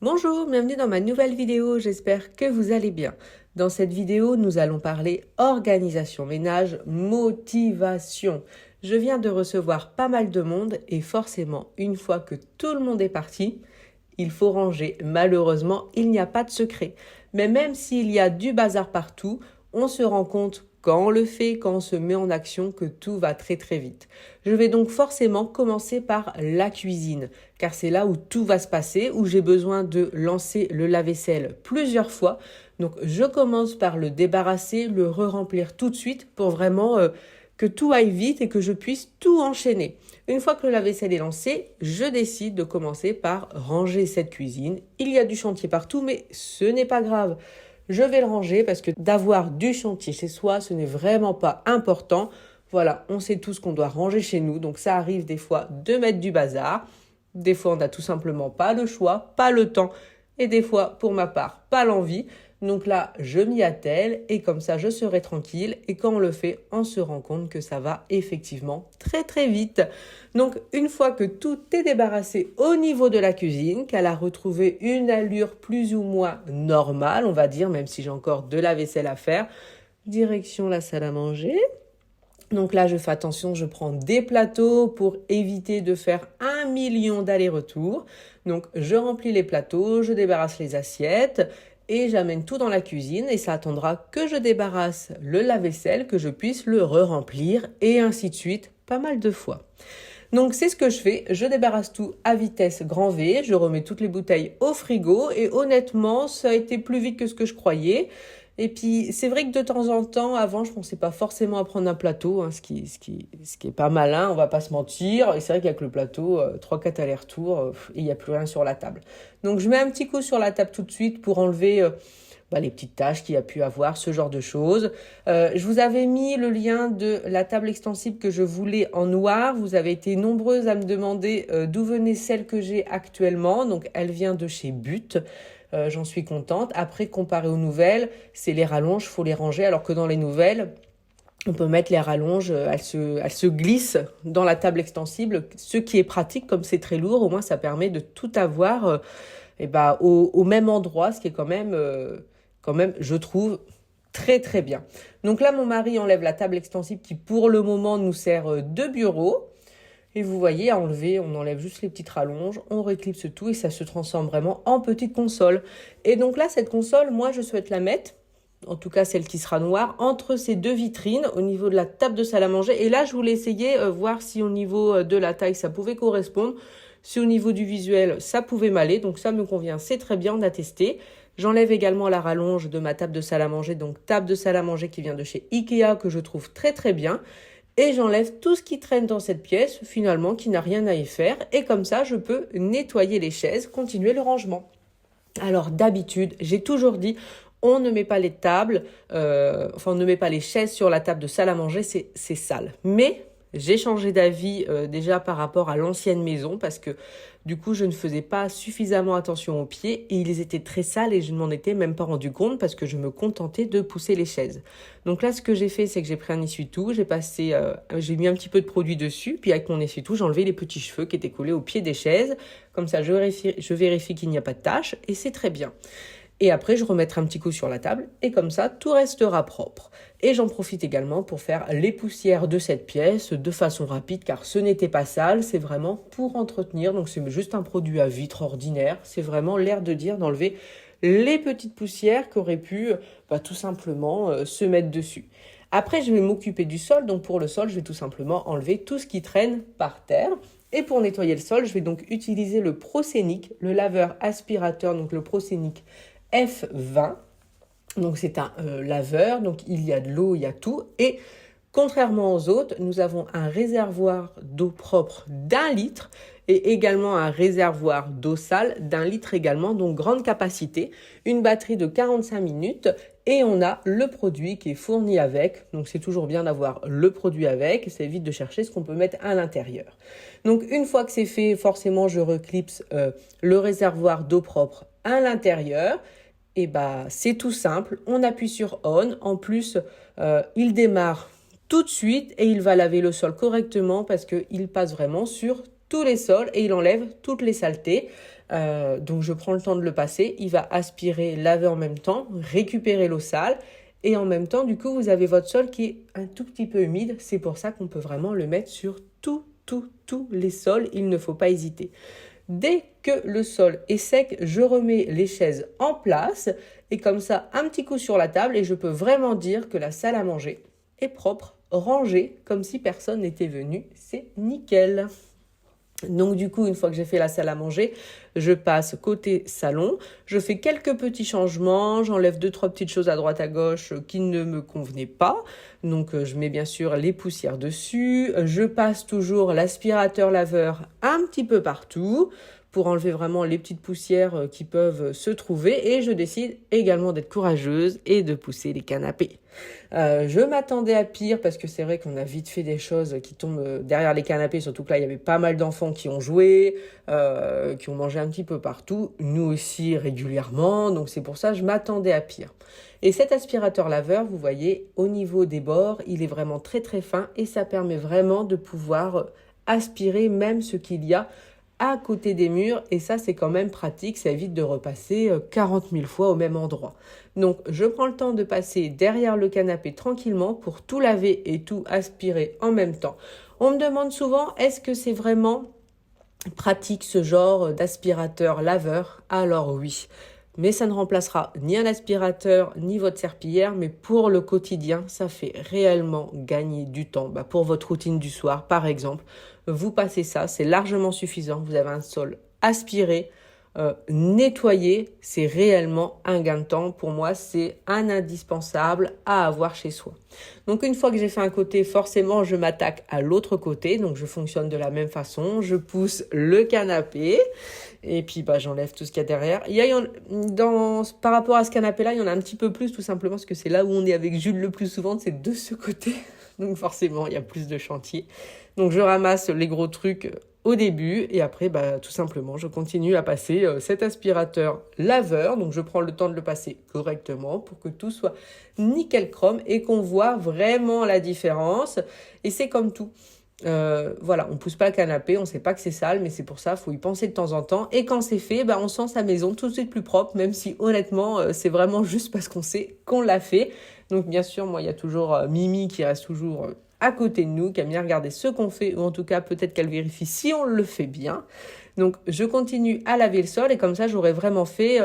Bonjour, bienvenue dans ma nouvelle vidéo, j'espère que vous allez bien. Dans cette vidéo, nous allons parler organisation ménage, motivation. Je viens de recevoir pas mal de monde et forcément, une fois que tout le monde est parti, il faut ranger. Malheureusement, il n'y a pas de secret. Mais même s'il y a du bazar partout, on se rend compte quand on le fait, quand on se met en action, que tout va très très vite. Je vais donc forcément commencer par la cuisine, car c'est là où tout va se passer, où j'ai besoin de lancer le lave-vaisselle plusieurs fois. Donc je commence par le débarrasser, le re-remplir tout de suite pour vraiment que tout aille vite et que je puisse tout enchaîner. Une fois que le lave-vaisselle est lancé, je décide de commencer par ranger cette cuisine. Il y a du chantier partout, mais ce n'est pas grave. Je vais le ranger parce que d'avoir du chantier chez soi, ce n'est vraiment pas important. Voilà, on sait tous qu'on doit ranger chez nous, donc ça arrive des fois de mettre du bazar. Des fois, on n'a tout simplement pas le choix, pas le temps, et des fois, pour ma part, pas l'envie. Donc là, je m'y attelle et comme ça, je serai tranquille. Et quand on le fait, on se rend compte que ça va effectivement très très vite. Donc une fois que tout est débarrassé au niveau de la cuisine, qu'elle a retrouvé une allure plus ou moins normale, on va dire, même si j'ai encore de la vaisselle à faire, direction la salle à manger. Donc là, je fais attention, je prends des plateaux pour éviter de faire 1 million d'allers-retours. Donc je remplis les plateaux, je débarrasse les assiettes et j'amène tout dans la cuisine et ça attendra que je débarrasse le lave-vaisselle, que je puisse le re-remplir et ainsi de suite, pas mal de fois. Donc c'est ce que je fais, je débarrasse tout à vitesse grand V, je remets toutes les bouteilles au frigo et honnêtement ça a été plus vite que ce que je croyais. Et puis c'est vrai que de temps en temps, avant je pensais pas forcément à prendre un plateau, hein, ce qui est pas malin, on va pas se mentir. Et c'est vrai qu'avec le plateau, 3-4 allers-retours, il n'y a plus rien sur la table. Donc je mets un petit coup sur la table tout de suite pour enlever les petites taches qu'il y a pu avoir, ce genre de choses. Je vous avais mis le lien de la table extensible que je voulais en noir. Vous avez été nombreuses à me demander d'où venait celle que j'ai actuellement. Donc elle vient de chez But. J'en suis contente. Après, comparé aux nouvelles, c'est les rallonges, faut les ranger, alors que dans les nouvelles, on peut mettre les rallonges, elles se glissent dans la table extensible, ce qui est pratique, comme c'est très lourd, au moins ça permet de tout avoir au même endroit, ce qui est quand même, je trouve, très très bien. Donc là, mon mari enlève la table extensible qui, pour le moment, nous sert de bureau. Et vous voyez, à enlever, on enlève juste les petites rallonges, on réclipse tout et ça se transforme vraiment en petite console. Et donc là, cette console, moi, je souhaite la mettre, en tout cas celle qui sera noire, entre ces deux vitrines au niveau de la table de salle à manger. Et là, je voulais essayer, voir si au niveau de la taille, ça pouvait correspondre. Si au niveau du visuel, ça pouvait m'aller. Donc ça me convient, c'est très bien, on a testé. J'enlève également la rallonge de ma table de salle à manger, donc table de salle à manger qui vient de chez Ikea, que je trouve très très bien. Et j'enlève tout ce qui traîne dans cette pièce, finalement, qui n'a rien à y faire. Et comme ça, je peux nettoyer les chaises, continuer le rangement. Alors d'habitude, j'ai toujours dit, on ne met pas les tables, on ne met pas les chaises sur la table de salle à manger, c'est sale. Mais j'ai changé d'avis déjà par rapport à l'ancienne maison parce que du coup, je ne faisais pas suffisamment attention aux pieds et ils étaient très sales et je ne m'en étais même pas rendu compte parce que je me contentais de pousser les chaises. Donc là, ce que j'ai fait, c'est que j'ai pris un essuie-tout, j'ai mis un petit peu de produit dessus, puis avec mon essuie-tout, j'ai enlevé les petits cheveux qui étaient collés au pied des chaises. Comme ça, je vérifie qu'il n'y a pas de taches et c'est très bien. Et après, je remettrai un petit coup sur la table et comme ça, tout restera propre. Et j'en profite également pour faire les poussières de cette pièce de façon rapide car ce n'était pas sale, c'est vraiment pour entretenir. Donc c'est juste un produit à vitre ordinaire. C'est vraiment l'air de dire d'enlever les petites poussières qui auraient pu tout simplement se mettre dessus. Après, je vais m'occuper du sol. Donc pour le sol, je vais tout simplement enlever tout ce qui traîne par terre. Et pour nettoyer le sol, je vais donc utiliser le Proscenic, le laveur aspirateur, donc le Proscenic F20. Donc c'est un laveur, donc il y a de l'eau, il y a tout. Et contrairement aux autres, nous avons un réservoir d'eau propre d'1 litre et également un réservoir d'eau sale d'1 litre également, donc grande capacité, une batterie de 45 minutes et on a le produit qui est fourni avec. Donc c'est toujours bien d'avoir le produit avec, ça évite de chercher ce qu'on peut mettre à l'intérieur. Donc une fois que c'est fait, forcément je reclipse le réservoir d'eau propre à l'intérieur. Et c'est tout simple, on appuie sur on, en plus il démarre tout de suite et il va laver le sol correctement parce qu'il passe vraiment sur tous les sols et il enlève toutes les saletés. Donc je prends le temps de le passer, il va aspirer, laver en même temps, récupérer l'eau sale. Et en même temps, du coup, vous avez votre sol qui est un tout petit peu humide. C'est pour ça qu'on peut vraiment le mettre sur tous les sols. Il ne faut pas hésiter. Dès que le sol est sec, je remets les chaises en place. Et comme ça, un petit coup sur la table. Et je peux vraiment dire que la salle à manger est propre, rangée, comme si personne n'était venu. C'est nickel. Donc du coup, une fois que j'ai fait la salle à manger, je passe côté salon, je fais quelques petits changements, j'enlève 2-3 petites choses à droite à gauche qui ne me convenaient pas. Donc je mets bien sûr les poussières dessus, je passe toujours l'aspirateur laveur un petit peu partout pour enlever vraiment les petites poussières qui peuvent se trouver et je décide également d'être courageuse et de pousser les canapés. Je m'attendais à pire parce que c'est vrai qu'on a vite fait des choses qui tombent derrière les canapés, surtout que là il y avait pas mal d'enfants qui ont joué, qui ont mangé un petit peu partout, nous aussi régulièrement, donc c'est pour ça que je m'attendais à pire. Et cet aspirateur laveur, vous voyez, au niveau des bords, il est vraiment très très fin et ça permet vraiment de pouvoir aspirer même ce qu'il y a à côté des murs et ça c'est quand même pratique, ça évite de repasser 40 000 fois au même endroit. Donc je prends le temps de passer derrière le canapé tranquillement pour tout laver et tout aspirer en même temps. On me demande souvent est-ce que c'est vraiment pratique ce genre d'aspirateur laveur? Alors oui. Mais ça ne remplacera ni un aspirateur ni votre serpillière, mais pour le quotidien, ça fait réellement gagner du temps. Pour votre routine du soir, par exemple, vous passez ça, c'est largement suffisant. Vous avez un sol aspiré, nettoyé, c'est réellement un gain de temps. Pour moi, c'est un indispensable à avoir chez soi. Donc une fois que j'ai fait un côté, forcément, je m'attaque à l'autre côté. Donc je fonctionne de la même façon. Je pousse le canapé et puis j'enlève tout ce qu'il y a derrière. Par rapport à ce canapé-là, il y en a un petit peu plus, tout simplement parce que c'est là où on est avec Jules le plus souvent, c'est de ce côté. Donc forcément, il y a plus de chantier. Donc je ramasse les gros trucs au début et après tout simplement je continue à passer cet aspirateur laveur. Donc je prends le temps de le passer correctement pour que tout soit nickel chrome et qu'on voit vraiment la différence. Et c'est comme tout. Voilà, on pousse pas le canapé, on sait pas que c'est sale, mais c'est pour ça, faut y penser de temps en temps. Et quand c'est fait, on sent sa maison tout de suite plus propre, même si honnêtement, c'est vraiment juste parce qu'on sait qu'on l'a fait. Donc bien sûr, moi, il y a toujours Mimi qui reste toujours à côté de nous, qui aime bien regarder ce qu'on fait, ou en tout cas, peut-être qu'elle vérifie si on le fait bien. Donc je continue à laver le sol et comme ça, j'aurai vraiment fait,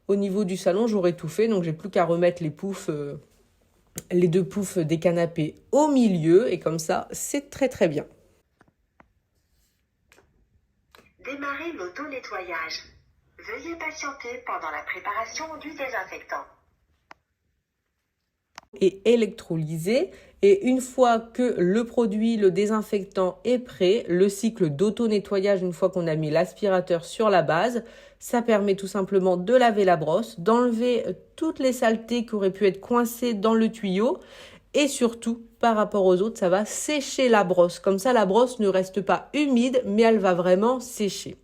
au niveau du salon, j'aurai tout fait. Donc j'ai plus qu'à remettre les 2 poufs des canapés au milieu et comme ça, c'est très très bien. Démarrez l'auto-nettoyage. Veuillez patienter pendant la préparation du désinfectant. Et électrolysé. Et une fois que le produit, le désinfectant est prêt, le cycle d'auto-nettoyage, une fois qu'on a mis l'aspirateur sur la base, ça permet tout simplement de laver la brosse, d'enlever toutes les saletés qui auraient pu être coincées dans le tuyau. Et surtout, par rapport aux autres, ça va sécher la brosse. Comme ça, la brosse ne reste pas humide, mais elle va vraiment sécher.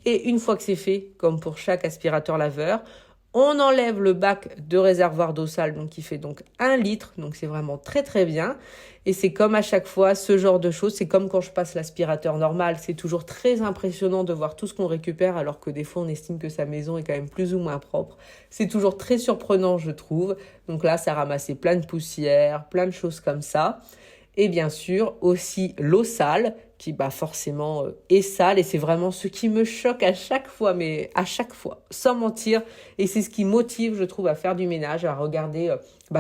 Et une fois que c'est fait, comme pour chaque aspirateur laveur, on enlève le bac de réservoir d'eau sale, donc qui fait donc 1 litre, donc c'est vraiment très très bien. Et c'est comme à chaque fois, ce genre de choses, c'est comme quand je passe l'aspirateur normal, c'est toujours très impressionnant de voir tout ce qu'on récupère, alors que des fois on estime que sa maison est quand même plus ou moins propre. C'est toujours très surprenant, je trouve. Donc là, ça ramassait plein de poussière, plein de choses comme ça. Et bien sûr, aussi l'eau sale, qui forcément est sale. Et c'est vraiment ce qui me choque à chaque fois, mais à chaque fois, sans mentir. Et c'est ce qui motive, je trouve, à faire du ménage, à regarder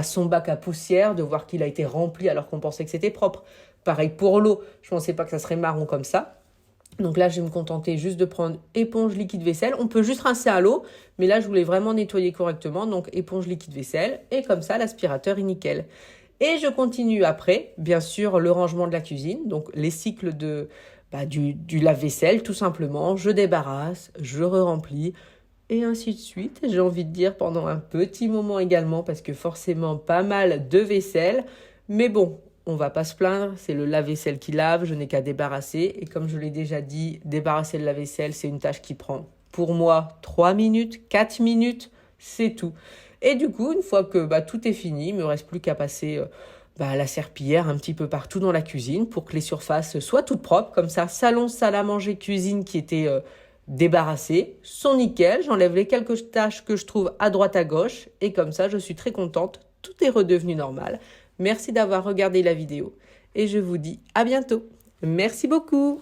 son bac à poussière, de voir qu'il a été rempli alors qu'on pensait que c'était propre. Pareil pour l'eau, je ne pensais pas que ça serait marron comme ça. Donc là, je vais me contenter juste de prendre éponge liquide vaisselle. On peut juste rincer à l'eau, mais là, je voulais vraiment nettoyer correctement. Donc éponge liquide vaisselle, et comme ça, l'aspirateur est nickel. Et je continue après, bien sûr, le rangement de la cuisine, donc les cycles du lave-vaisselle, tout simplement. Je débarrasse, je re-remplis, et ainsi de suite. J'ai envie de dire pendant un petit moment également, parce que forcément, pas mal de vaisselle. Mais bon, on va pas se plaindre, c'est le lave-vaisselle qui lave, je n'ai qu'à débarrasser. Et comme je l'ai déjà dit, débarrasser le lave-vaisselle, c'est une tâche qui prend, pour moi, 3 minutes, 4 minutes, c'est tout. Et du coup, une fois que tout est fini, il ne me reste plus qu'à passer la serpillière un petit peu partout dans la cuisine pour que les surfaces soient toutes propres. Comme ça, salon, salle à manger, cuisine qui était débarrassés, sont nickel. J'enlève les quelques taches que je trouve à droite à gauche et comme ça, je suis très contente. Tout est redevenu normal. Merci d'avoir regardé la vidéo et je vous dis à bientôt. Merci beaucoup.